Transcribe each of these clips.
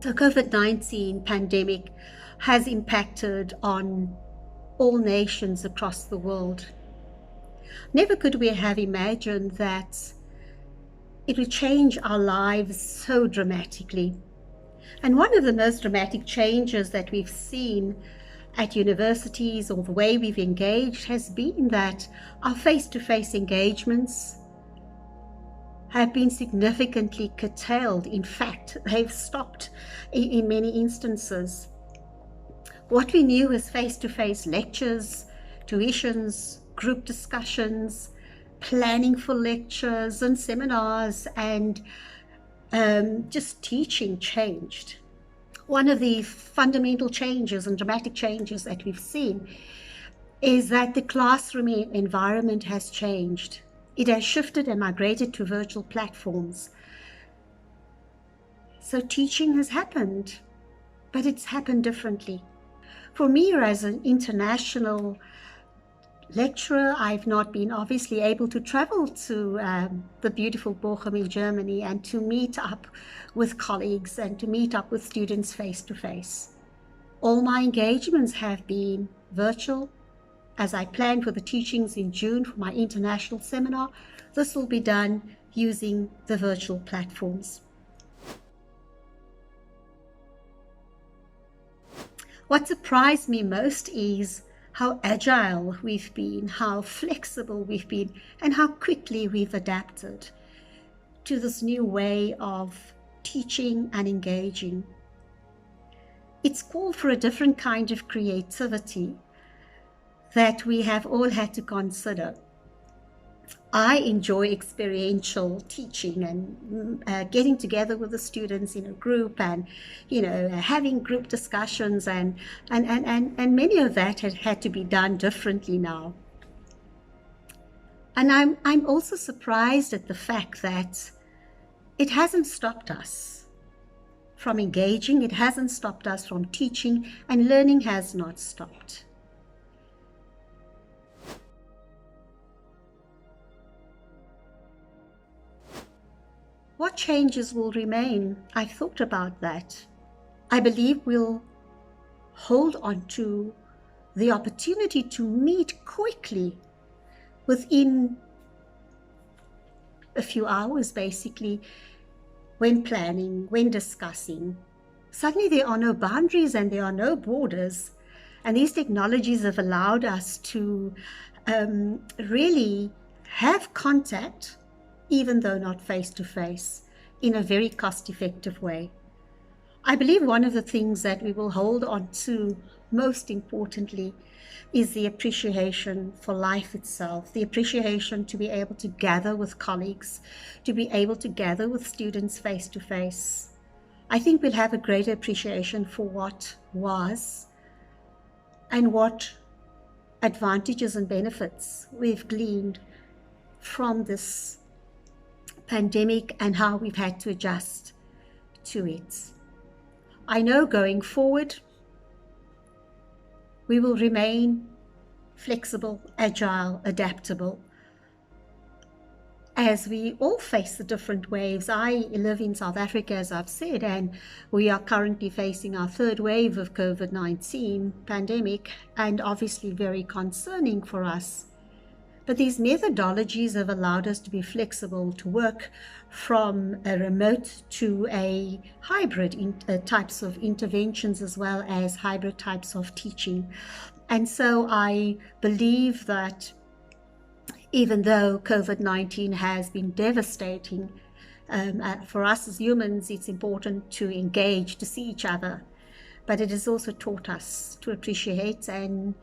The COVID-19 pandemic has impacted on all nations across the world. Never could we have imagined that it would change our lives so dramatically. And one of the most dramatic changes that we've seen at universities, or the way we've engaged, has been that our face-to-face engagements have been significantly curtailed. In fact, they've stopped in many instances. What we knew as face-to-face lectures, tuitions, group discussions, planning for lectures and seminars, and just teaching changed. One of the fundamental changes and dramatic changes that we've seen is that the classroom environment has changed. It has shifted and migrated to virtual platforms. So teaching has happened, but it's happened differently. For me, as an international lecturer, I've not been obviously able to travel to the beautiful Bochum in Germany and to meet up with colleagues and to meet up with students face to face. All my engagements have been virtual. As I plan for the teachings in June for my international seminar, this will be done using the virtual platforms. What surprised me most is how agile we've been, how flexible we've been, and how quickly we've adapted to this new way of teaching and engaging. It's called for a different kind of creativity that we have all had to consider. I enjoy experiential teaching and getting together with the students in a group and, having group discussions and many of that had to be done differently now. And I'm also surprised at the fact that it hasn't stopped us from engaging, it hasn't stopped us from teaching, and learning has not stopped. What changes will remain? I've thought about that. I believe we'll hold on to the opportunity to meet quickly within a few hours, basically, when planning, when discussing. Suddenly there are no boundaries and there are no borders. And these technologies have allowed us to really have contact, even though not face-to-face, in a very cost-effective way. I believe one of the things that we will hold on to most importantly is the appreciation for life itself, the appreciation to be able to gather with colleagues, to be able to gather with students face-to-face. I think we'll have a greater appreciation for what was and what advantages and benefits we've gleaned from this pandemic and how we've had to adjust to it. I know going forward, we will remain flexible, agile, adaptable as we all face the different waves. I live in South Africa, as I've said, and we are currently facing our third wave of COVID-19 pandemic, and obviously very concerning for us. But these methodologies have allowed us to be flexible, to work from a remote to a hybrid types of interventions, as well as hybrid types of teaching. And so I believe that even though COVID-19 has been devastating, for us as humans, it's important to engage, to see each other. But it has also taught us to appreciate and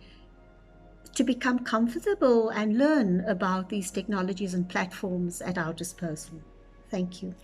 to become comfortable and learn about these technologies and platforms at our disposal. Thank you.